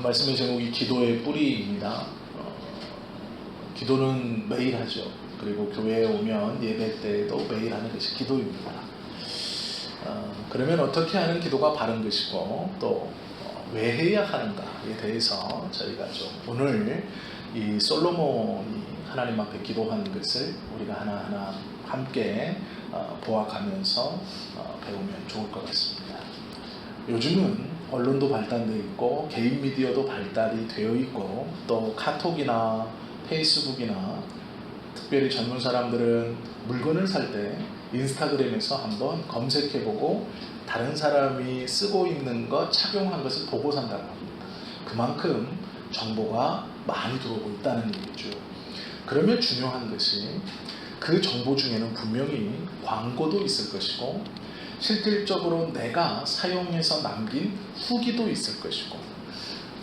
말씀의 제목이 기도의 뿌리입니다. 기도는 매일 하죠. 그리고 교회에 오면 예배 때에도 매일 하는 것이 기도입니다. 그러면 어떻게 하는 기도가 바른 것이고 또 왜 해야 하는가에 대해서 저희가 좀 오늘 이 솔로몬이 하나님 앞에 기도한 것을 우리가 하나하나 함께 보아가면서 배우면 좋을 것 같습니다. 요즘은 언론도 발달되어 있고 개인 미디어도 발달이 되어 있고 또 카톡이나 페이스북이나 특별히 젊은 사람들은 물건을 살 때 인스타그램에서 한번 검색해보고 다른 사람이 쓰고 있는 것, 착용한 것을 보고 산다고 합니다. 그만큼 정보가 많이 들어오고 있다는 얘기죠. 그러면 중요한 것이 그 정보 중에는 분명히 광고도 있을 것이고 실질적으로 내가 사용해서 남긴 후기도 있을 것이고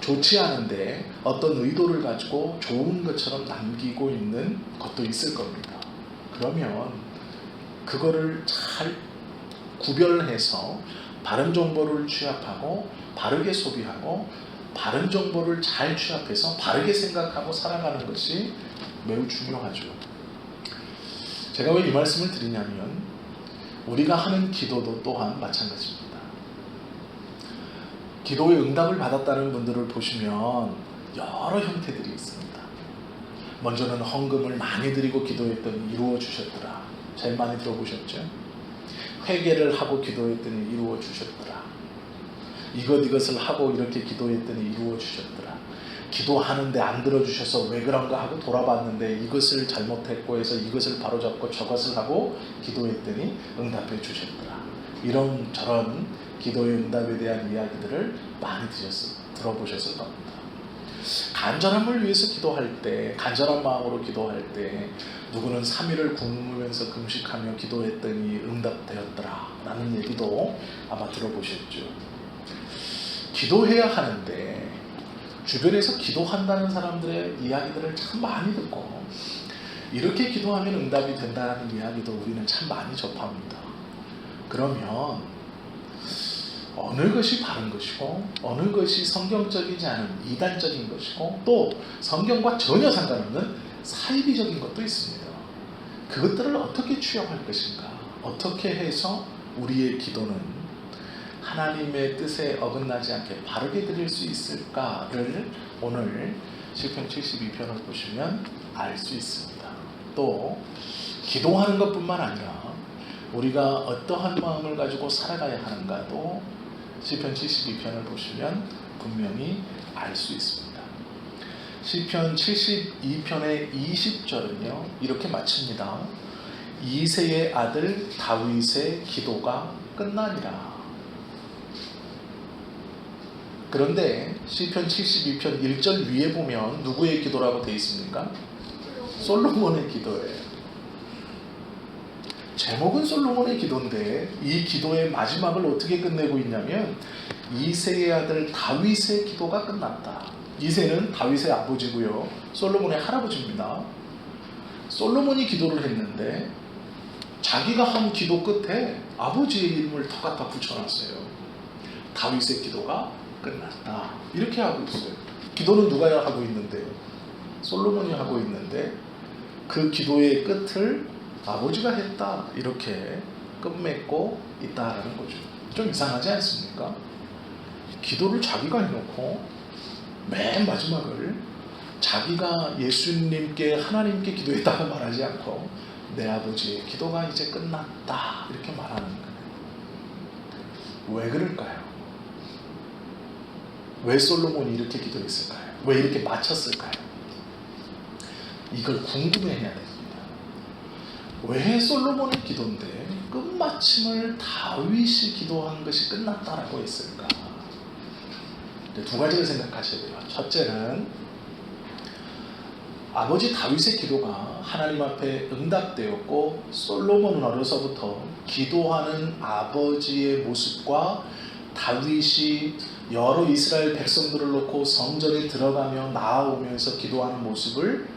좋지 않은데 어떤 의도를 가지고 좋은 것처럼 남기고 있는 것도 있을 겁니다. 그러면 그거를 잘 구별해서 바른 정보를 취합하고 바르게 소비하고 바른 정보를 잘 취합해서 바르게 생각하고 살아가는 것이 매우 중요하죠. 제가 왜 이 말씀을 드리냐면 우리가 하는 기도도 또한 마찬가지입니다. 기도의 응답을 받았다는 분들을 보시면 여러 형태들이 있습니다. 먼저는 헌금을 많이 드리고 기도했더니 이루어 주셨더라. 제일 많이 들어보셨죠? 회개를 하고 기도했더니 이루어 주셨더라. 이것을 하고 이렇게 기도했더니 이루어 주셨더라. 기도하는데 안 들어주셔서 왜 그런가 하고 돌아봤는데 이것을 잘못했고 해서 이것을 바로잡고 저것을 하고 기도했더니 응답해 주셨더라. 이런 저런 기도의 응답에 대한 이야기들을 많이 들어보셨을 겁니다. 간절함을 위해서 기도할 때, 간절한 마음으로 기도할 때 누구는 3일을 굶으면서 금식하며 기도했더니 응답되었더라 라는 얘기도 아마 들어보셨죠. 기도해야 하는데 주변에서 기도한다는 사람들의 이야기들을 참 많이 듣고 이렇게 기도하면 응답이 된다는 이야기도 우리는 참 많이 접합니다. 그러면 어느 것이 바른 것이고 어느 것이 성경적이지 않은 이단적인 것이고 또 성경과 전혀 상관없는 사이비적인 것도 있습니다. 그것들을 어떻게 취합할 것인가, 어떻게 해서 우리의 기도는 하나님의 뜻에 어긋나지 않게 바르게 드릴 수 있을까를 오늘 시편 72편을 보시면 알 수 있습니다. 또 기도하는 것뿐만 아니라 우리가 어떠한 마음을 가지고 살아가야 하는가도 시편 72편을 보시면 분명히 알 수 있습니다. 시편 72편의 20절은요 이렇게 마칩니다. 이새의 아들 다윗의 기도가 끝나니라. 그런데 시편 72편 1절 위에 보면 누구의 기도라고 되어 있습니까? 솔로몬의 기도예요. 제목은 솔로몬의 기도인데 이 기도의 마지막을 어떻게 끝내고 있냐면 이새의 아들 다윗의 기도가 끝났다. 이새는 다윗의 아버지고요. 솔로몬의 할아버지입니다. 솔로몬이 기도를 했는데 자기가 한 기도 끝에 아버지의 이름을 더 갖다 붙여놨어요. 다윗의 기도가 끝났다. 이렇게 하고 있어요. 기도는 누가 하고 있는데요? 솔로몬이 하고 있는데 그 기도의 끝을 아버지가 했다. 이렇게 끝맺고 있다라는 거죠. 좀 이상하지 않습니까? 기도를 자기가 해놓고 맨 마지막을 자기가 예수님께 하나님께 기도했다고 말하지 않고 내 아버지의 기도가 이제 끝났다. 이렇게 말하는 거예요. 왜 그럴까요? 왜 솔로몬이 이렇게 기도했을까요? 왜 이렇게 마쳤을까요? 이걸 궁금해해야 됩니다. 왜 솔로몬의 기도인데 끝마침을 다윗이 기도한 것이 끝났다라고 했을까? 두 가지를 생각하셔야 돼요. 첫째는 아버지 다윗의 기도가 하나님 앞에 응답되었고 솔로몬은 어려서부터 기도하는 아버지의 모습과 다윗이 여러 이스라엘 백성들을 놓고 성전에 들어가며 나아오면서 기도하는 모습을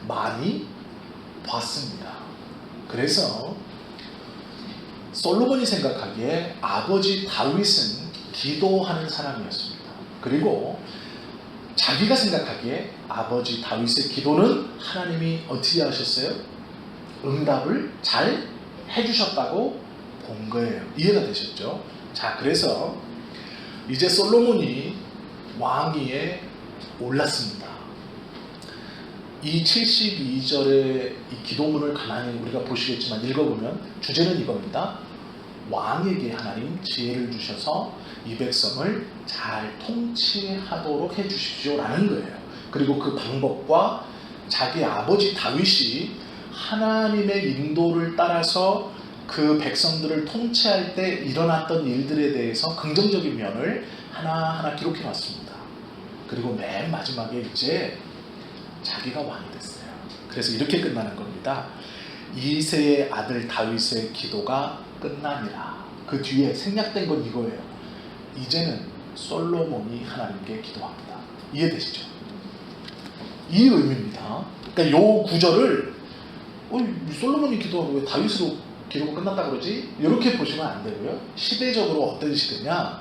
많이 봤습니다. 그래서 솔로몬이 생각하기에 아버지 다윗은 기도하는 사람이었습니다. 그리고 자기가 생각하기에 아버지 다윗의 기도는 하나님이 어떻게 하셨어요? 응답을 잘 해주셨다고 본 거예요. 이해가 되셨죠? 자, 그래서 이제 솔로몬이 왕위에 올랐습니다. 이 72절의 이 기도문을 가만히 우리가 보시겠지만 읽어보면 주제는 이겁니다. 왕에게 하나님 지혜를 주셔서 이 백성을 잘 통치하도록 해주십시오 라는 거예요. 그리고 그 방법과 자기 아버지 다윗이 하나님의 인도를 따라서 그 백성들을 통치할 때 일어났던 일들에 대해서 긍정적인 면을 하나하나 기록해 놨습니다. 그리고 맨 마지막에 이제 자기가 왕이 됐어요. 그래서 이렇게 끝나는 겁니다. 이새의 아들 다윗의 기도가 끝나니라. 그 뒤에 생략된 건 이거예요. 이제는 솔로몬이 하나님께 기도합니다. 이해되시죠? 이 의미입니다. 그러니까 요 구절을 솔로몬이 기도하고 왜 다윗으로 기도가 끝났다 그러지? 이렇게 보시면 안 되고요. 시대적으로 어떤 시대냐?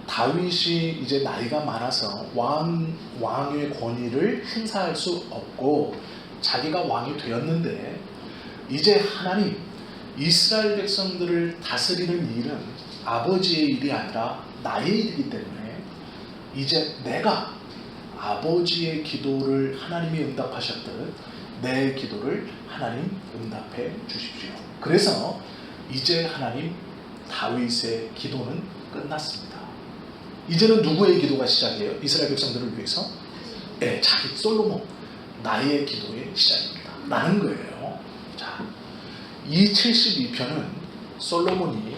다윗이 이제 나이가 많아서 왕의 권위를 행사할 수 없고 자기가 왕이 되었는데 이제 하나님 이스라엘 백성들을 다스리는 일은 아버지의 일이 아니라 나의 일이기 때문에 이제 내가 아버지의 기도를 하나님이 응답하셨듯 내 기도를 하나님 응답해 주십시오. 그래서 이제 하나님 다윗의 기도는 끝났습니다. 이제는 누구의 기도가 시작이에요? 이스라엘 백성들을 위해서? 네, 자기 솔로몬 나의 기도의 시작입니다. 라는 거예요. 자, 이 72편은 솔로몬이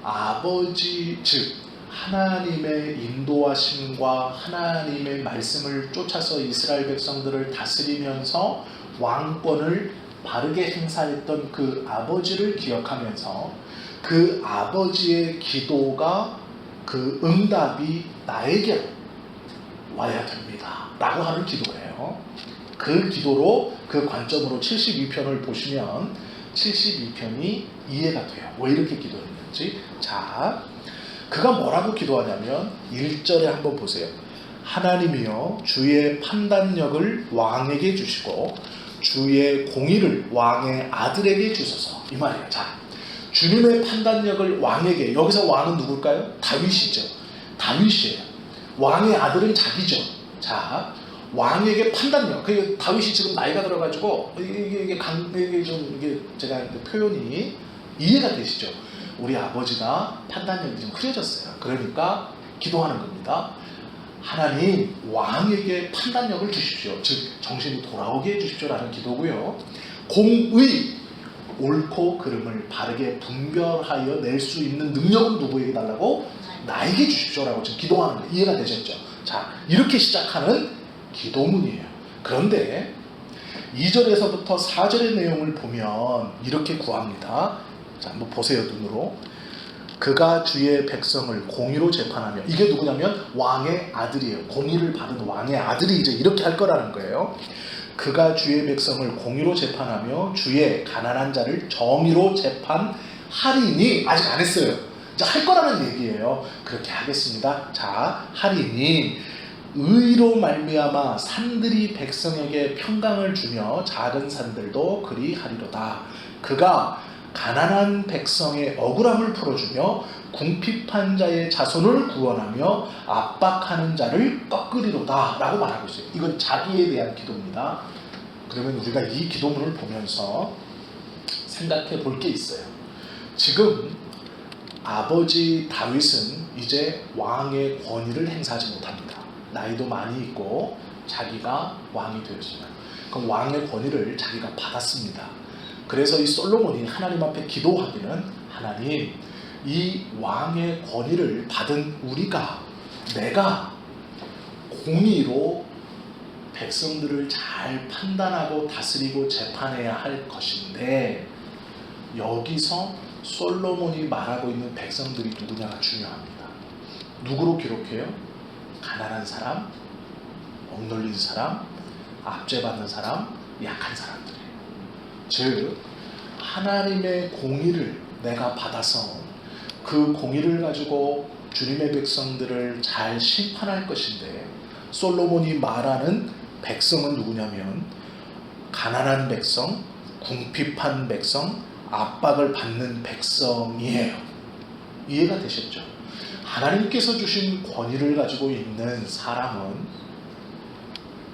아버지 즉 하나님의 인도하심과 하나님의 말씀을 쫓아서 이스라엘 백성들을 다스리면서 왕권을 바르게 행사했던 그 아버지를 기억하면서 그 아버지의 기도가 그 응답이 나에게 와야 됩니다 라고 하는 기도예요. 그 기도로 그 관점으로 72편을 보시면 72편이 이해가 돼요. 왜 이렇게 기도했는지. 자, 그가 뭐라고 기도하냐면 1절에 한번 보세요. 하나님이여 주의 판단력을 왕에게 주시고 주의 공의를 왕의 아들에게 주소서. 이 말이에요. 자, 주님의 판단력을 왕에게. 여기서 왕은 누굴까요? 다윗이죠. 다윗이에요. 왕의 아들은 자기죠. 자, 왕에게 판단력. 그 다윗이 지금 나이가 들어가지고 이게 제가 표현이 이해가 되시죠? 우리 아버지가 판단력이 좀 흐려졌어요. 그러니까 기도하는 겁니다. 하나님 왕에게 판단력을 주십시오. 즉 정신이 돌아오게 해주십시오라는 기도고요. 공의 옳고 그름을 바르게 분별하여 낼 수 있는 능력은 누구에게 달라고? 나에게 주십시오라고 지금 기도하는 거예요. 이해가 되셨죠? 자, 이렇게 시작하는 기도문이에요. 그런데 2절에서부터 4절의 내용을 보면 이렇게 구합니다. 자, 한번 보세요. 눈으로. 그가 주의 백성을 공의로 재판하며. 이게 누구냐면 왕의 아들이에요. 공의를 받은 왕의 아들이 이제 이렇게 할 거라는 거예요. 그가 주의 백성을 공의로 재판하며 주의 가난한 자를 정의로 재판하리니. 아직 안 했어요. 이제 할 거라는 얘기예요. 그렇게 하겠습니다. 자, 하리니 의로 말미암아 산들이 백성에게 평강을 주며 작은 산들도 그리 하리로다. 그가 가난한 백성의 억울함을 풀어주며 궁핍한 자의 자손을 구원하며 압박하는 자를 꺾으리로다 라고 말하고 있어요. 이건 자기에 대한 기도입니다. 그러면 우리가 이 기도문을 보면서 생각해 볼 게 있어요. 지금 아버지 다윗은 이제 왕의 권위를 행사하지 못합니다. 나이도 많이 있고 자기가 왕이 되었습니다. 그럼 왕의 권위를 자기가 받았습니다. 그래서 이 솔로몬이 하나님 앞에 기도하기는 하나님 이 왕의 권위를 받은 내가 공의로 백성들을 잘 판단하고 다스리고 재판해야 할 것인데 여기서 솔로몬이 말하고 있는 백성들이 누구냐가 중요합니다. 누구로 기록해요? 가난한 사람, 억눌린 사람, 압제받는 사람, 약한 사람들이에요. 즉 하나님의 공의를 내가 받아서 그 공의를 가지고 주님의 백성들을 잘 심판할 것인데 솔로몬이 말하는 백성은 누구냐면 가난한 백성, 궁핍한 백성, 압박을 받는 백성이에요. 이해가 되셨죠? 하나님께서 주신 권위를 가지고 있는 사람은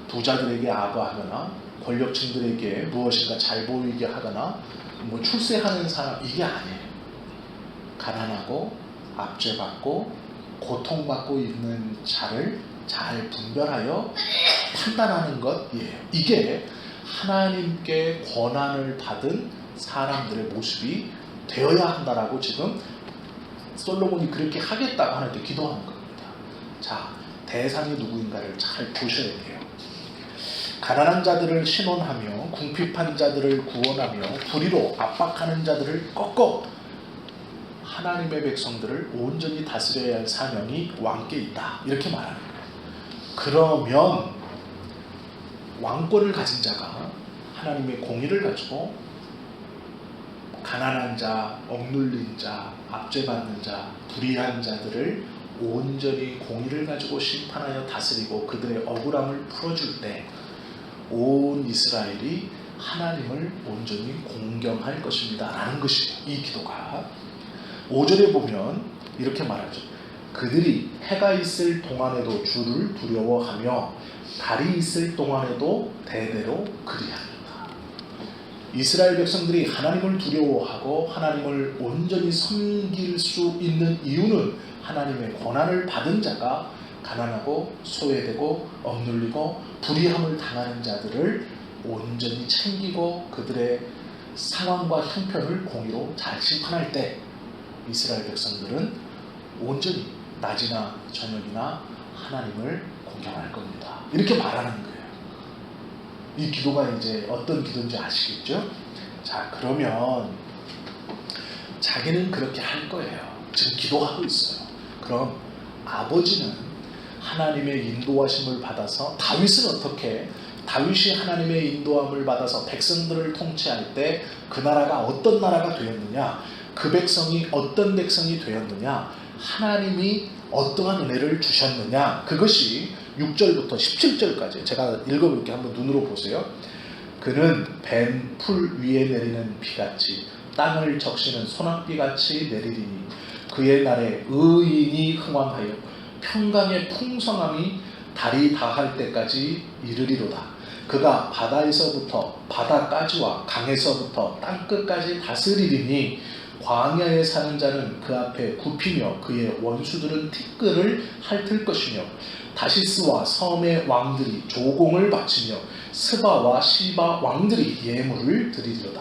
부자들에게 아부하거나 권력층들에게 무엇인가 잘 보이게 하거나 출세하는 사람, 이게 아니에요. 가난하고 압제받고 고통받고 있는 자를 잘 분별하여 판단하는 것이에요. 이게 하나님께 권한을 받은 사람들의 모습이 되어야 한다라고 지금 솔로몬이 그렇게 하겠다고 하는데 기도하는 겁니다. 자, 대상이 누구인가를 잘 보셔야 돼요. 가난한 자들을 신원하며 궁핍한 자들을 구원하며 불의로 압박하는 자들을 꺾어 하나님의 백성들을 온전히 다스려야 할 사명이 왕께 있다. 이렇게 말하는 거예요. 그러면 왕권을 가진 자가 하나님의 공의를 가지고 가난한 자, 억눌린 자, 압제받는 자, 불의한 자들을 온전히 공의를 가지고 심판하여 다스리고 그들의 억울함을 풀어줄 때 온 이스라엘이 하나님을 온전히 공경할 것입니다 라는 것이에요. 이 기도가 5절에 보면 이렇게 말하죠. 그들이 해가 있을 동안에도 주를 두려워하며 달이 있을 동안에도 대대로 그리합니다. 이스라엘 백성들이 하나님을 두려워하고 하나님을 온전히 섬길 수 있는 이유는 하나님의 권한을 받은 자가 가난하고 소외되고 억눌리고 불의함을 당하는 자들을 온전히 챙기고 그들의 상황과 형편을 공의로 잘 심판할 때 이스라엘 백성들은 온전히 낮이나 저녁이나 하나님을 공경할 겁니다. 이렇게 말하는 거예요. 이 기도가 이제 어떤 기도인지 아시겠죠? 자, 그러면 자기는 그렇게 할 거예요. 지금 기도하고 있어요. 그럼 아버지는 하나님의 인도하심을 받아서 다윗은 어떻게 다윗이 하나님의 인도함을 받아서 백성들을 통치할 때 그 나라가 어떤 나라가 되었느냐, 그 백성이 어떤 백성이 되었느냐, 하나님이 어떠한 은혜를 주셨느냐, 그것이 6절부터 17절까지 제가 읽어볼게요. 한번 눈으로 보세요. 그는 뱀 풀 위에 내리는 비같이 땅을 적시는 소낙비같이 내리리니 그의 날에 의인이 흥왕하여 평강의 풍성함이 달이 다할 때까지 이르리로다. 그가 바다에서부터 바다까지와 강에서부터 땅끝까지 다스리리니 광야에 사는 자는 그 앞에 굽히며 그의 원수들은 티끌을 핥을 것이며 다시스와 섬의 왕들이 조공을 바치며 스바와 시바 왕들이 예물을 드리리로다.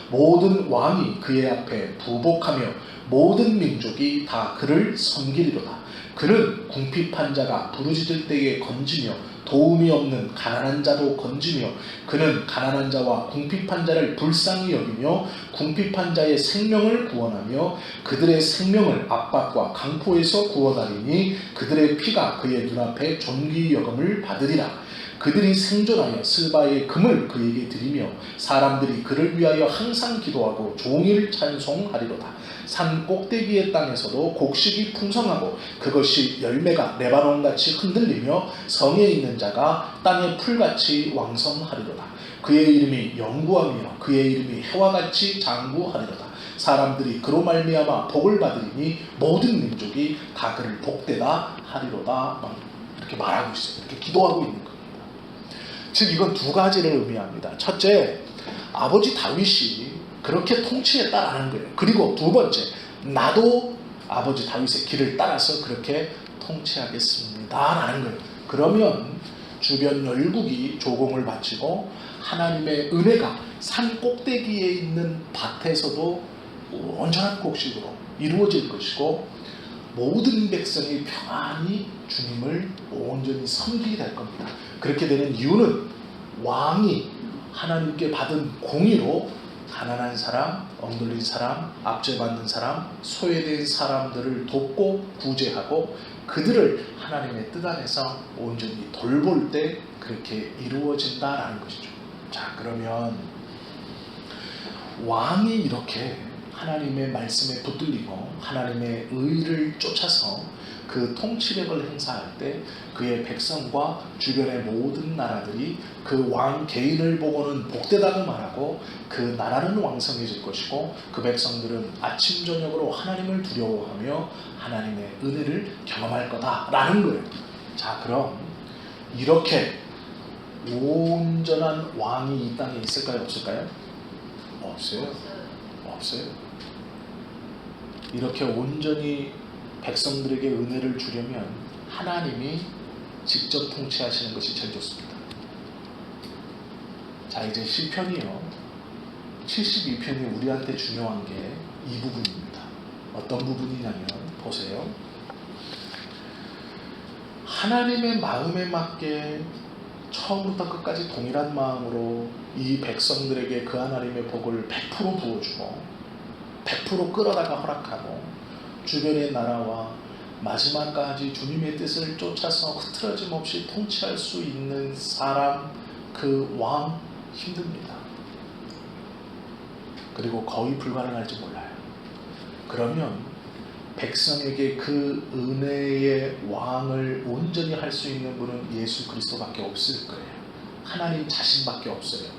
모든 왕이 그의 앞에 부복하며 모든 민족이 다 그를 섬기리로다. 그는 궁핍한 자가 부르짖을 때에 건지며 도움이 없는 가난한 자도 건지며 그는 가난한 자와 궁핍한 자를 불쌍히 여기며 궁핍한 자의 생명을 구원하며 그들의 생명을 압박과 강포에서 구원하리니 그들의 피가 그의 눈앞에 존귀 여김을 받으리라. 그들이 생존하여 스바의 금을 그에게 드리며 사람들이 그를 위하여 항상 기도하고 종일 찬송하리로다. 산 꼭대기의 땅에서도 곡식이 풍성하고 그것이 열매가 레바논같이 흔들리며 성에 있는 자가 땅의 풀같이 왕성하리로다. 그의 이름이 영구하며 그의 이름이 해와같이 장구하리로다. 사람들이 그로 말미암아 복을 받으리니 모든 민족이 다 그를 복되다 하리로다. 이렇게 말하고 있어요. 이렇게 기도하고 있는 겁니다. 즉 이건 두 가지를 의미합니다. 첫째, 아버지 다윗이 그렇게 통치했다라는 거예요. 그리고 두 번째, 나도 아버지 다윗의 길을 따라서 그렇게 통치하겠습니다라는 거예요. 그러면 주변 열국이 조공을 바치고 하나님의 은혜가 산 꼭대기에 있는 밭에서도 온전한 곡식으로 이루어질 것이고 모든 백성이 평안히 주님을 온전히 섬기게 될 겁니다. 그렇게 되는 이유는 왕이 하나님께 받은 공의로 가난한 사람, 억눌린 사람, 압제받는 사람, 소외된 사람들을 돕고 구제하고 그들을 하나님의 뜻 안에서 온전히 돌볼 때 그렇게 이루어진다라는 것이죠. 자, 그러면 왕이 이렇게 하나님의 말씀에 붙들리고 하나님의 의를 쫓아서 그 통치력을 행사할 때 그의 백성과 주변의 모든 나라들이 그 왕 개인을 보고는 복되다고 말하고 그 나라는 왕성해질 것이고 그 백성들은 아침 저녁으로 하나님을 두려워하며 하나님의 은혜를 경험할 거다라는 거예요. 자, 그럼 이렇게 온전한 왕이 이 땅에 있을까요? 없을까요? 없어요. 없어요. 이렇게 온전히 백성들에게 은혜를 주려면 하나님이 직접 통치하시는 것이 제일 좋습니다. 자, 이제 시편이요, 72편이 우리한테 중요한 게 이 부분입니다. 어떤 부분이냐면 보세요. 하나님의 마음에 맞게 처음부터 끝까지 동일한 마음으로 이 백성들에게 그 하나님의 복을 100% 부어주고 100% 끌어다가 허락하고 주변의 나라와 마지막까지 주님의 뜻을 쫓아서 흐트러짐 없이 통치할 수 있는 사람, 그 왕 힘듭니다. 그리고 거의 불가능할지 몰라요. 그러면 백성에게 그 은혜의 왕을 온전히 할 수 있는 분은 예수 그리스도밖에 없을 거예요. 하나님 자신밖에 없어요.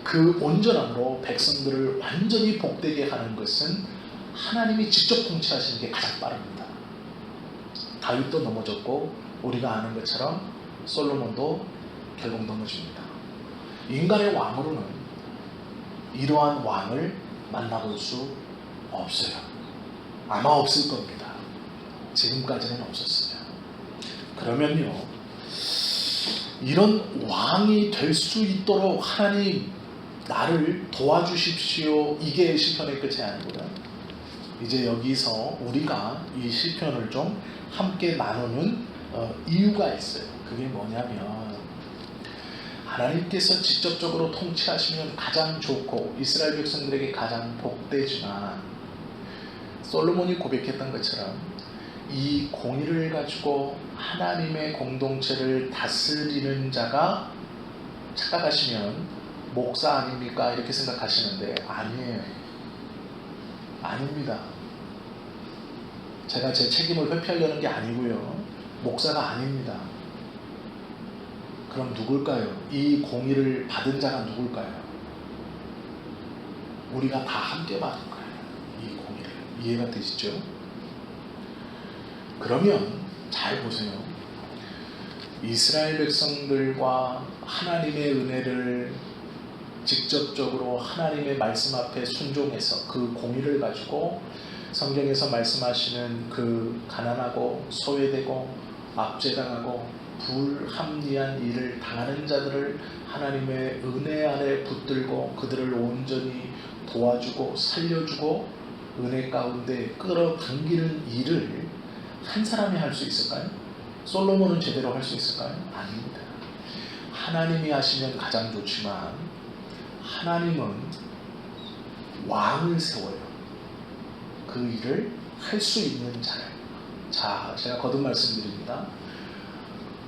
그 온전함으로 백성들을 완전히 복되게 하는 것은 하나님이 직접 통치하시는 게 가장 빠릅니다. 다윗도 넘어졌고 우리가 아는 것처럼 솔로몬도 결국 넘어집니다. 인간의 왕으로는 이러한 왕을 만나볼 수 없어요. 아마 없을 겁니다. 지금까지는 없었어요. 그러면요, 이런 왕이 될 수 있도록 하나님 나를 도와주십시오, 이게 시편의 끝이 아니고요. 이제 여기서 우리가 이 시편을 좀 함께 나누는 이유가 있어요. 그게 뭐냐면 하나님께서 직접적으로 통치하시면 가장 좋고 이스라엘 백성들에게 가장 복되지만 솔로몬이 고백했던 것처럼 이 공의를 가지고 하나님의 공동체를 다스리는 자가 착각하시면 목사 아닙니까? 이렇게 생각하시는데 아니에요. 아닙니다. 제가 제 책임을 회피하려는 게 아니고요. 목사가 아닙니다. 그럼 누굴까요? 이 공의를 받은 자가 누굴까요? 우리가 다 함께 받은 거예요. 이 공의를. 이해가 되시죠? 그러면 잘 보세요. 이스라엘 백성들과 하나님의 은혜를 직접적으로 하나님의 말씀 앞에 순종해서 그 공의를 가지고 성경에서 말씀하시는 그 가난하고 소외되고 압제당하고 불합리한 일을 당하는 자들을 하나님의 은혜 안에 붙들고 그들을 온전히 도와주고 살려주고 은혜 가운데 끌어당기는 일을 한 사람이 할 수 있을까요? 솔로몬은 제대로 할 수 있을까요? 아닙니다. 하나님이 하시면 가장 좋지만 하나님은 왕을 세워요. 그 일을 할 수 있는 자를. 자, 제가 거듭 말씀드립니다.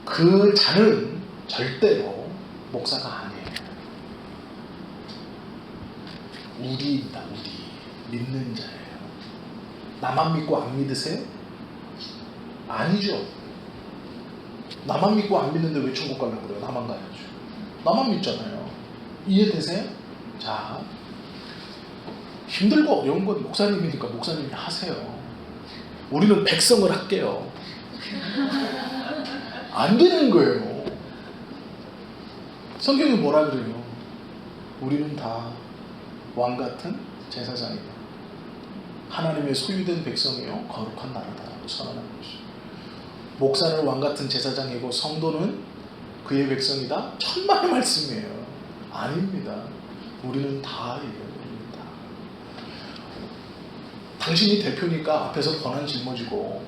그 자는 절대로 목사가 아니에요. 우리입니다. 우리. 믿는 자예요. 나만 믿고 안 믿으세요? 아니죠. 나만 믿고 안 믿는데 왜 천국 가려고 그래요? 나만 가야죠. 나만 믿잖아요. 이해되세요? 자, 힘들고 어려운 건 목사님이니까 목사님이 하세요. 우리는 백성을 할게요. 안 되는 거예요. 성경이 뭐라 그래요? 우리는 다 왕같은 제사장이다. 하나님의 소유된 백성이요 거룩한 나라다라고 선언한 것이죠. 목사는 왕같은 제사장이고 성도는 그의 백성이다? 천만의 말씀이에요. 아닙니다. 우리는 다예요. 우리는 다. 당신이 대표니까 앞에서 권한 짊어지고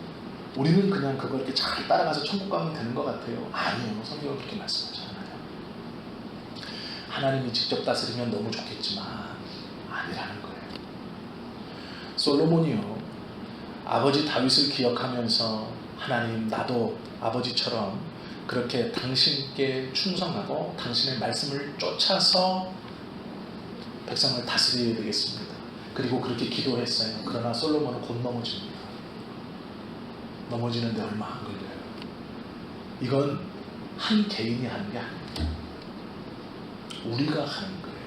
우리는 그냥 그걸 이렇게 잘 따라가서 천국 가면 되는 것 같아요. 아니에요. 성경은 그렇게 말씀하지 않아요. 하나님이 직접 다스리면 너무 좋겠지만 아니라는 거예요. 솔로몬이요, 아버지 다윗을 기억하면서 하나님, 나도 아버지처럼 그렇게 당신께 충성하고 당신의 말씀을 쫓아서 백성을 다스려야 되겠습니다. 그리고 그렇게 기도했어요. 그러나 솔로몬은 곧 넘어집니다. 넘어지는데 얼마 안 걸려요. 이건 한 개인이 하는 게 아닙니다. 우리가 하는 거예요.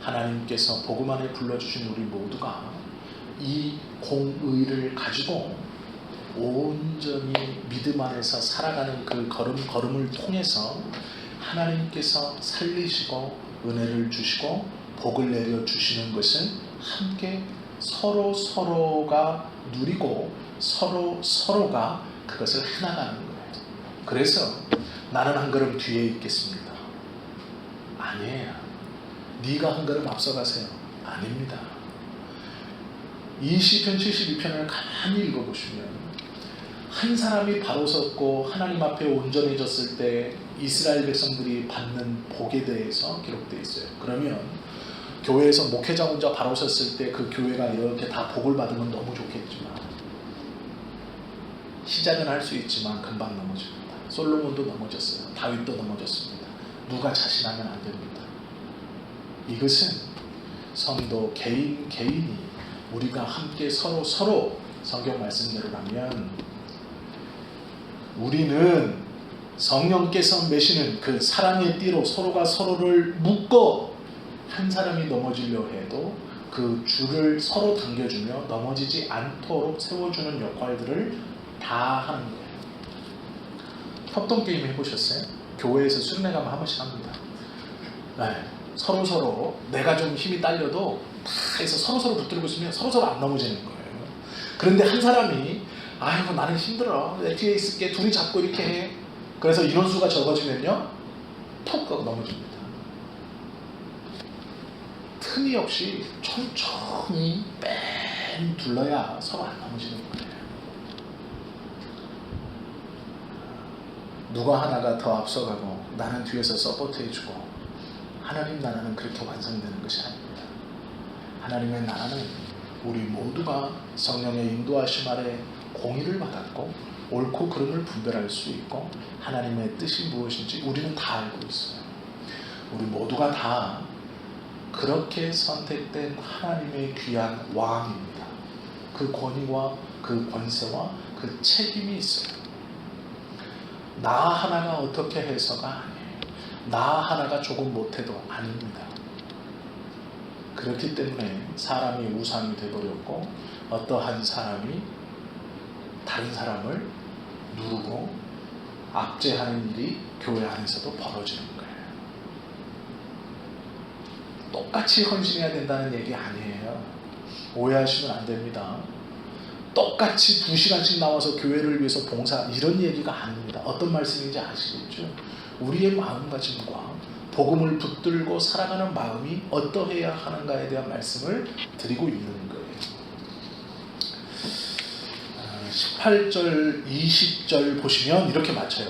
하나님께서 복음 안에 불러주신 우리 모두가 이 공의를 가지고 온전히 믿음 안에서 살아가는 그 걸음을 통해서 하나님께서 살리시고 은혜를 주시고 복을 내려 주시는 것은 함께 서로가 누리고 서로가 그것을 해나가는 거예요. 그래서 나는 한 걸음 뒤에 있겠습니다. 아니에요. 네가 한 걸음 앞서가세요. 아닙니다. 이 시편 72편을 가만히 읽어보시면 한 사람이 바로 섰고 하나님 앞에 온전해졌을 때 이스라엘 백성들이 받는 복에 대해서 기록되어 있어요. 그러면 교회에서 목회자 혼자 바로 섰을 때 그 교회가 이렇게 다 복을 받으면 너무 좋겠지만 시작은 할 수 있지만 금방 넘어집니다. 솔로몬도 넘어졌어요. 다윗도 넘어졌습니다. 누가 자신하면 안 됩니다. 이것은 성도 개인이 우리가 함께 서로 성경 말씀대로라면 우리는 성령께서 매시는 그 사랑의 띠로 서로가 서로를 묶어 한 사람이 넘어지려 해도 그 줄을 서로 당겨주며 넘어지지 않도록 세워주는 역할들을 다 하는 거예요. 협동게임 해보셨어요? 교회에서 수련회 가면 한 번씩 합니다. 네. 서로 내가 좀 힘이 딸려도 다 해서 서로 붙들고 있으면 서로 안 넘어지는 거예요. 그런데 한 사람이 아이고 나는 힘들어 내 뒤에 있을게 둘이 잡고 이렇게 해. 그래서 인원수가 적어지면요 톡 하고 넘어집니다. 틈이 없이 천천히 뺑 둘러야 서로 안 넘어지는 거예요. 누가 하나가 더 앞서가고 나는 뒤에서 서포트해주고 하나님 나라는 그렇게 완성되는 것이 아닙니다. 하나님의 나라는 우리 모두가 성령의 인도하심 아래 공의를 받았고 옳고 그름을 분별할 수 있고 하나님의 뜻이 무엇인지 우리는 다 알고 있어요. 우리 모두가 다 그렇게 선택된 하나님의 귀한 왕입니다. 그 권위와 그 권세와 그 책임이 있어요. 나 하나가 어떻게 해서가 아니에요. 나 하나가 조금 못해도 아닙니다. 그렇기 때문에 사람이 우상이 되어버렸고 어떠한 사람이 다른 사람을 누르고 압제하는 일이 교회 안에서도 벌어지는 거예요. 똑같이 헌신해야 된다는 얘기 아니에요. 오해하시면 안 됩니다. 똑같이 2시간씩 나와서 교회를 위해서 봉사 이런 얘기가 아닙니다. 어떤 말씀인지 아시겠죠? 우리의 마음가짐과 복음을 붙들고 살아가는 마음이 어떠해야 하는가에 대한 말씀을 드리고 있는 거예요. 18절, 20절 보시면 이렇게 맞춰요.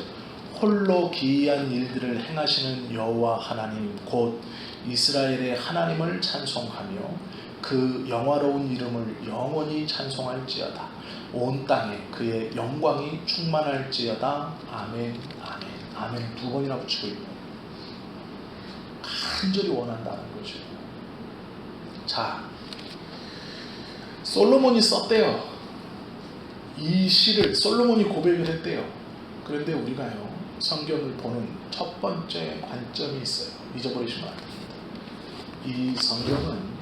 홀로 기이한 일들을 행하시는 여호와 하나님 곧 이스라엘의 하나님을 찬송하며 그 영화로운 이름을 영원히 찬송할지어다. 온 땅에 그의 영광이 충만할지어다. 아멘, 아멘. 아멘 2번이나 붙이고 있네요. 간절히 원한다는 거죠. 자, 솔로몬이 썼대요. 이 시를 솔로몬이 고백을 했대요. 그런데 우리가요 성경을 보는 첫 번째 관점이 있어요. 잊어버리시면 안 됩니다. 이 성경은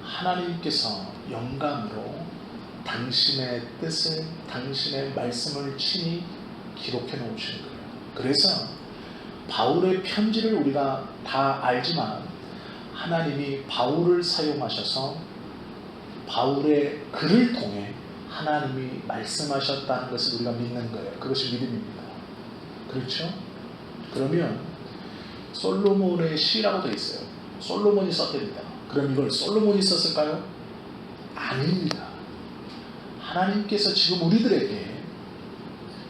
하나님께서 영감으로 당신의 뜻을, 당신의 말씀을 친히 기록해 놓으신 거예요. 그래서 바울의 편지를 우리가 다 알지만 하나님이 바울을 사용하셔서 바울의 글을 통해 하나님이 말씀하셨다는 것을 우리가 믿는 거예요. 그것이 믿음입니다. 그렇죠? 그러면 솔로몬의 시라고 되어 있어요. 솔로몬이 썼답니다. 그럼 이걸 솔로몬이 썼을까요? 아닙니다. 하나님께서 지금 우리들에게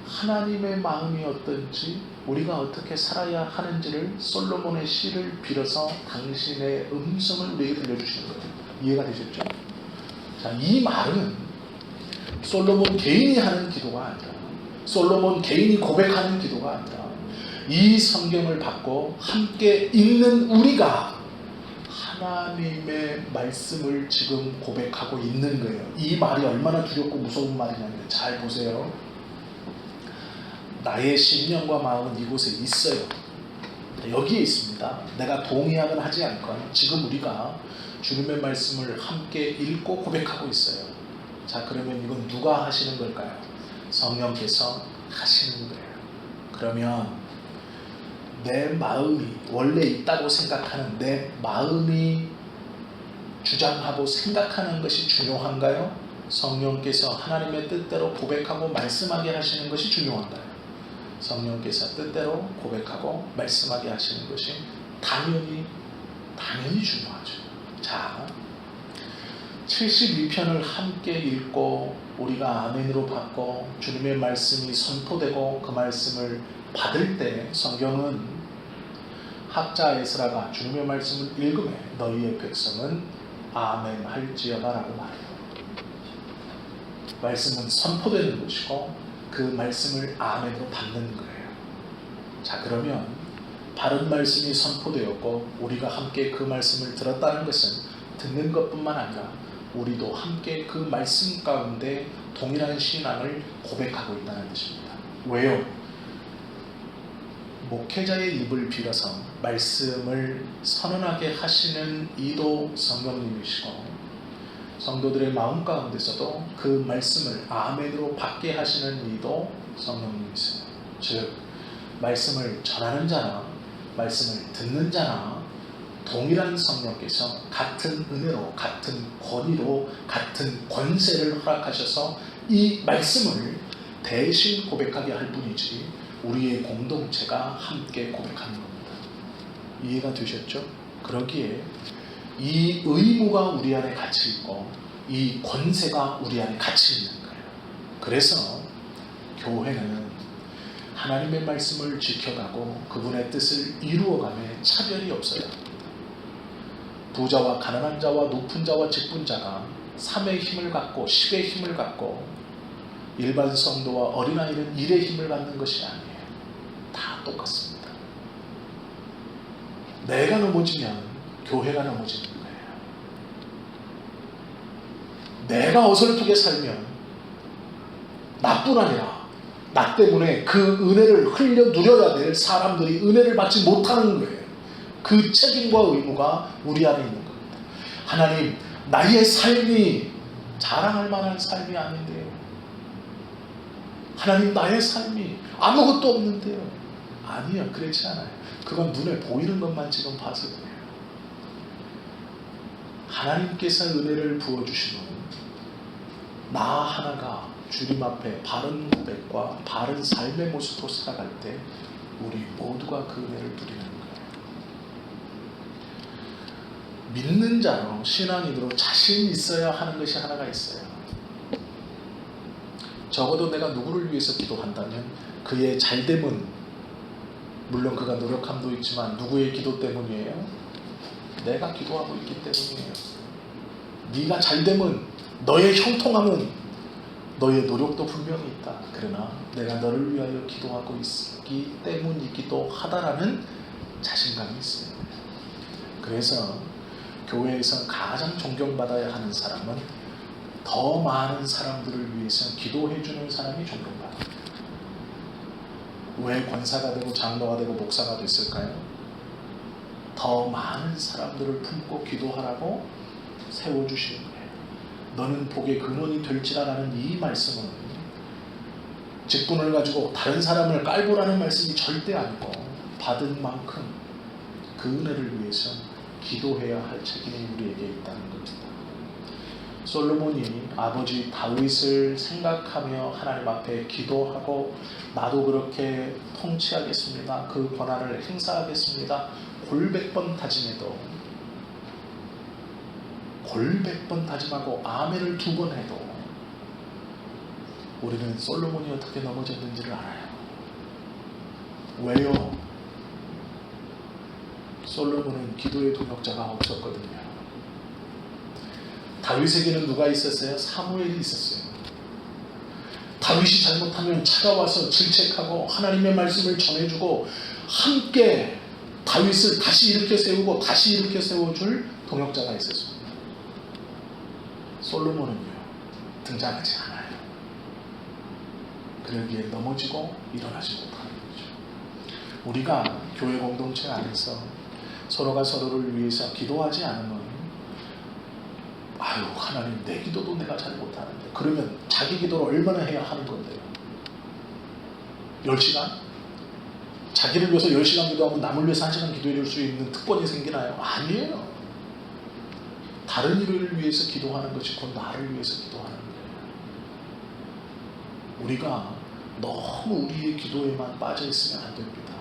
하나님의 마음이 어떤지 우리가 어떻게 살아야 하는지를 솔로몬의 시를 빌어서 당신의 음성을 우리에게 들려주시는 거예요. 이해가 되셨죠? 자, 이 말은 솔로몬 개인이 하는 기도가 아니라 솔로몬 개인이 고백하는 기도가 아니라 이 성경을 받고 함께 읽는 우리가 하나님의 말씀을 지금 고백하고 있는 거예요. 이 말이 얼마나 두렵고 무서운 말이냐면 잘 보세요. 나의 심령과 마음은 이곳에 있어요. 여기에 있습니다. 내가 동의하건 하지 않건 지금 우리가 주님의 말씀을 함께 읽고 고백하고 있어요. 자, 그러면 이건 누가 하시는 걸까요? 성령께서 하시는 거예요. 그러면 내 마음이 원래 있다고 생각하는 내 마음이 주장하고 생각하는 것이 중요한가요? 성령께서 하나님의 뜻대로 고백하고 말씀하게 하시는 것이 중요한가요? 성령께서 뜻대로 고백하고 말씀하게 하시는 것이 당연히 중요하죠. 자, 72편을 함께 읽고 우리가 아멘으로 받고 주님의 말씀이 선포되고 그 말씀을 받을 때 성경은 학자 에스라가 주님의 말씀을 읽음에 너희의 백성은 아멘 할지어다 라고 말해요. 말씀은 선포되는 것이고 그 말씀을 아멘으로 받는 거예요. 자, 그러면 바른 말씀이 선포되었고 우리가 함께 그 말씀을 들었다는 것은 듣는 것뿐만 아니라 우리도 함께 그 말씀 가운데 동일한 신앙을 고백하고 있다는 뜻입니다. 왜요? 목회자의 입을 빌어서 말씀을 선언하게 하시는 이도 성령님이시고 성도들의 마음 가운데서도 그 말씀을 아멘으로 받게 하시는 이도 성령님이세요. 즉 말씀을 전하는 자나 말씀을 듣는 자나 동일한 성령께서 같은 은혜로 같은 권위로 같은 권세를 허락하셔서 이 말씀을 대신 고백하게 할 뿐이지 우리의 공동체가 함께 고백하는 겁니다. 이해가 되셨죠? 그러기에 이 의무가 우리 안에 같이 있고 이 권세가 우리 안에 같이 있는 거예요. 그래서 교회는 하나님의 말씀을 지켜가고 그분의 뜻을 이루어가며 차별이 없어요. 부자와 가난한 자와 높은 자와 직분자가 3의 힘을 갖고 10의 힘을 갖고 일반 성도와 어린아이는 1의 힘을 갖는 것이 아니에요. 다 똑같습니다. 내가 넘어지면 교회가 넘어지는 거예요. 내가 어설프게 살면 나뿐 아니라 나 때문에 그 은혜를 흘려 누려야 될 사람들이 은혜를 받지 못하는 거예요. 그 책임과 의무가 우리 안에 있는 겁니다. 하나님, 나의 삶이 자랑할 만한 삶이 아닌데요. 하나님, 나의 삶이 아무것도 없는데요. 아니요, 그렇지 않아요. 그건 눈에 보이는 것만 지금 봐서 그래요. 하나님께서 은혜를 부어주시면 나 하나가 주님 앞에 바른 고백과 바른 삶의 모습으로 살아갈 때 우리 모두가 그 은혜를 누리는 거예요. 믿는 자로 신앙인으로 자신 있어야 하는 것이 하나가 있어요. 적어도 내가 누구를 위해서 기도한다면 그의 잘됨은 물론 그가 노력함도 있지만 누구의 기도 때문이에요? 내가 기도하고 있기 때문이에요. 네가 잘됨은 너의 형통함은 너의 노력도 분명히 있다. 그러나 내가 너를 위하여 기도하고 있기 때문이기도 하다라는 자신감이 있습니다. 그래서 교회에서 가장 존경받아야 하는 사람은 더 많은 사람들을 위해서 기도해주는 사람이 존경받아요. 왜 권사가 되고 장로가 되고 목사가 됐을까요? 더 많은 사람들을 품고 기도하라고 세워주시는 거예요. 너는 복의 근원이 될지라라는 이 말씀은 직분을 가지고 다른 사람을 깔보라는 말씀이 절대 아니고 받은 만큼 그 은혜를 위해서 기도해야 할 책임이 우리에게 있다는 겁니다. 솔로몬이 아버지 다윗을 생각하며 하나님 앞에 기도하고 나도 그렇게 통치하겠습니다. 그 권한을 행사하겠습니다. 골백번 다짐해도 골백번 다짐하고 아멘을 2번 해도 우리는 솔로몬이 어떻게 넘어졌는지를 알아요. 왜요? 솔로몬은 기도의 동역자가 없었거든요. 다윗에게는 누가 있었어요? 사무엘이 있었어요. 다윗이 잘못하면 찾아와서 질책하고 하나님의 말씀을 전해주고 함께 다윗을 다시 일으켜 세우고 다시 일으켜 세워줄 동역자가 있었습니다. 솔로몬은요, 등장하지 않아요. 그러기에 넘어지고 일어나지 못하는 거죠. 우리가 교회 공동체 안에서 서로가 서로를 위해서 기도하지 않으면 아유 하나님 내 기도도 내가 잘 못하는데 그러면 자기 기도를 얼마나 해야 하는 건데요? 10시간? 자기를 위해서 10시간 기도하면 남을 위해서 1시간 기도해 줄 수 있는 특권이 생기나요? 아니에요. 다른 일을 위해서 기도하는 것이 곧 나를 위해서 기도하는 거예요. 우리가 너무 우리의 기도에만 빠져 있으면 안 됩니다.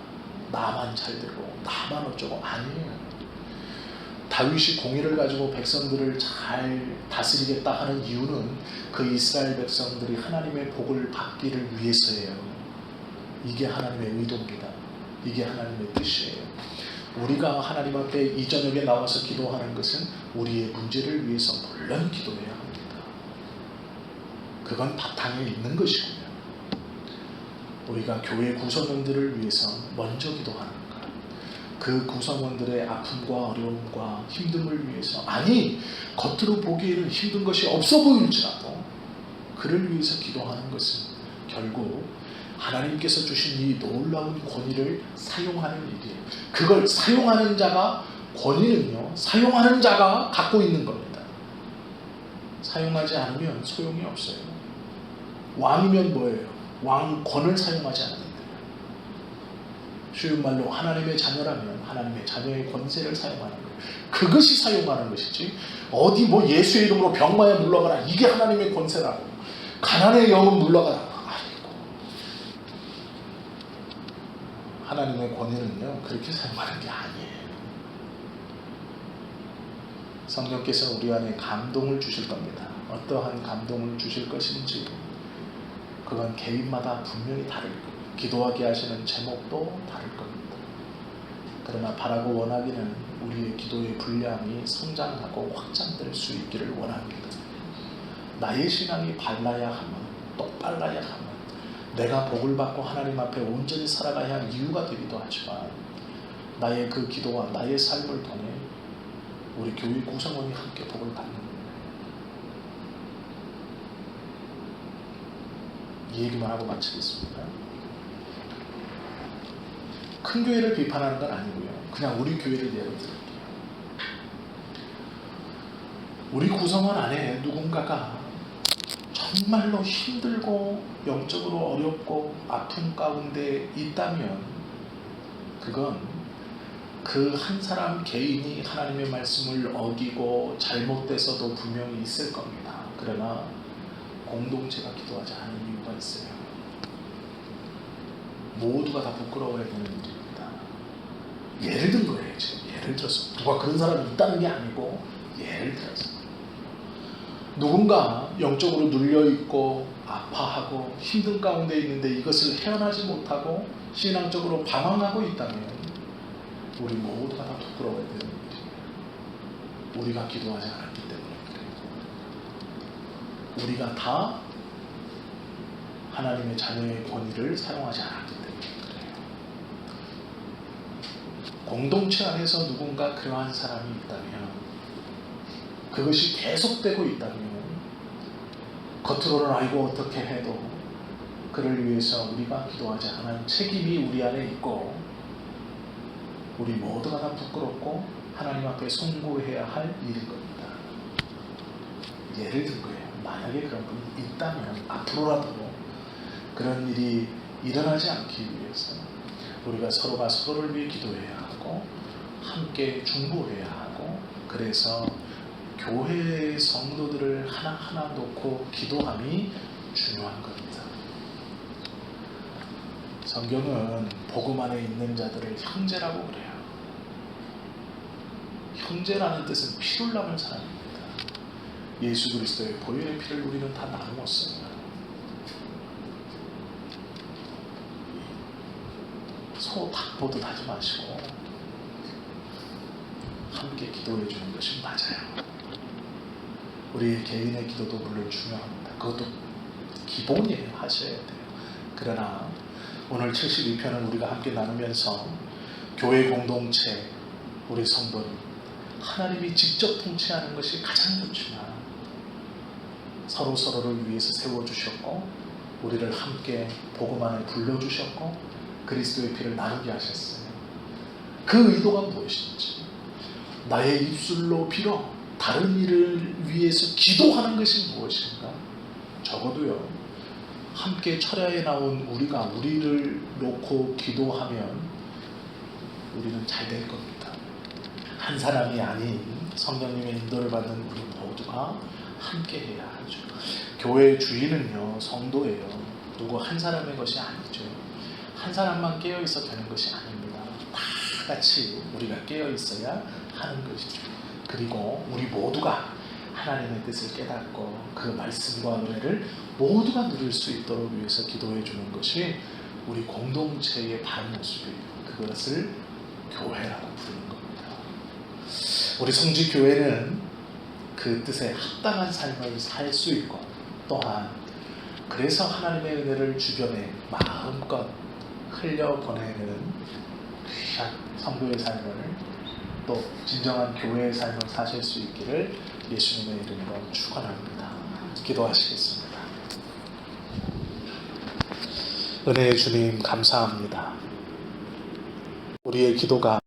나만 잘 되고 나만 어쩌고 아니에요. 다윗이 공의를 가지고 백성들을 잘 다스리겠다 하는 이유는 그 이스라엘 백성들이 하나님의 복을 받기를 위해서예요. 이게 하나님의 의도입니다. 이게 하나님의 뜻이에요. 우리가 하나님 앞에 이 저녁에 나와서 기도하는 것은 우리의 문제를 위해서 물론 기도해야 합니다. 그건 바탕에 있는 것이고요. 우리가 교회 구성원들을 위해서 먼저 기도하는 것, 그 구성원들의 아픔과 어려움과 힘듦을 위해서, 아니 겉으로 보기에는 힘든 것이 없어 보일지라도 그를 위해서 기도하는 것은 결국 하나님께서 주신 이 놀라운 권위를 사용하는 일이에요. 그걸 사용하는 자가, 권위는요 사용하는 자가 갖고 있는 겁니다. 사용하지 않으면 소용이 없어요. 왕이면 뭐예요? 왕권을 사용하지 않는다. 쉬운 말로 하나님의 자녀라면 하나님의 자녀의 권세를 사용하는 거예요. 그것이 사용하는 것이지 어디 뭐 예수의 이름으로 병마에 물러가라 이게 하나님의 권세라고, 가난의 영은 물러가라 아니고, 하나님의 권위는요 그렇게 사용하는 게 아니에요. 성령께서 우리 안에 감동을 주실 겁니다. 어떠한 감동을 주실 것인지 그건 개인마다 분명히 다를 거예요. 기도하게 하시는 제목도 다를 겁니다. 그러나 바라고 원하기는 우리의 기도의 분량이 성장하고 확장될 수 있기를 원합니다. 나의 신앙이 발라야 하면, 똑발라야 하면 내가 복을 받고 하나님 앞에 온전히 살아가야 할 이유가 되기도 하지만 나의 그 기도와 나의 삶을 통해 우리 교회 구성원이 함께 복을 받는 겁니다. 이 얘기만 하고 마치겠습니다. 큰 교회를 비판하는 건 아니고요. 그냥 우리 교회를 예로 들을게요. 우리 구성원 안에 누군가가 정말로 힘들고 영적으로 어렵고 아픔 가운데 있다면 그건 그 한 사람 개인이 하나님의 말씀을 어기고 잘못돼서도 분명히 있을 겁니다. 그러나 공동체가 기도하지 않은 이유가 있어요. 모두가 다 부끄러워야 되는 일입니다. 예를 든 거예요. 지금 예를 들어서 누가 그런 사람이 있다는 게 아니고 예를 들어서 누군가 영적으로 눌려있고 아파하고 힘든 가운데 있는데 이것을 헤어나지 못하고 신앙적으로 방황하고 있다면 우리 모두가 다 부끄러워야 되는 일이에요. 우리가 기도하지 않았기 때문에 그래요. 우리가 다 하나님의 자녀의 권위를 사용하지 않았기 때문에 그래요. 공동체 안에서 누군가 그러한 사람이 있다면, 그것이 계속되고 있다면 겉으로는 아이고 어떻게 해도 그를 위해서 우리가 기도하지 않은 책임이 우리 안에 있고 우리 모두가 다 부끄럽고 하나님 앞에 송구해야 할 일인 겁니다. 예를 든 거예요. 만약에 그런 분이 있다면 앞으로라도 그런 일이 일어나지 않기 위해서 우리가 서로가 서로를 위해 기도해야 하고 함께 중보해야 하고, 그래서 교회의 성도들을 하나하나 놓고 기도함이 중요한 겁니다. 성경은 복음 안에 있는 자들을 형제라고 그래요. 형제라는 뜻은 피를 남은 사람입니다. 예수 그리스도의 보혈의 피를 우리는 다 나누었습니다. 소 닭 보듯 하지 마시고 함께 기도해 주는 것이 맞아요. 우리 개인의 기도도 물론 중요합니다. 그것도 기본이에요. 하셔야 돼요. 그러나 오늘 72편을 우리가 함께 나누면서 교회 공동체, 우리 성도는 하나님이 직접 통치하는 것이 가장 좋지만 서로를 위해서 세워주셨고 우리를 함께 복음 안에 불러주셨고 그리스도의 피를 나누게 하셨어요. 그 의도가 무엇인지, 나의 입술로 빌어 다른 이를 위해서 기도하는 것이 무엇인가? 적어도요, 함께 철야에 나온 우리가 우리를 놓고 기도하면 우리는 잘 될 겁니다. 한 사람이 아닌 성령님의 인도를 받는 우리 모두가 함께 해야 하죠. 교회의 주인은요, 성도예요. 누구 한 사람의 것이 아니죠. 한 사람만 깨어 있어 되는 것이 아닙니다. 다 같이 우리가 깨어 있어야 하는 것이죠. 그리고 우리 모두가 하나님의 뜻을 깨닫고 그 말씀과 은혜를 모두가 누릴 수 있도록 위해서 기도해 주는 것이 우리 공동체의 바른 모습이에요. 그것을 교회라고 부르는 겁니다. 우리 성지교회는 그 뜻에 합당한 삶을 살 수 있고, 또한 그래서 하나님의 은혜를 주변에 마음껏 흘려보내는 귀한 성도의 삶을, 또 진정한 교회의 삶을 사실 수 있기를 예수님의 이름으로 축원합니다. 기도하시겠습니다. 은혜의 주님, 감사합니다. 우리의 기도가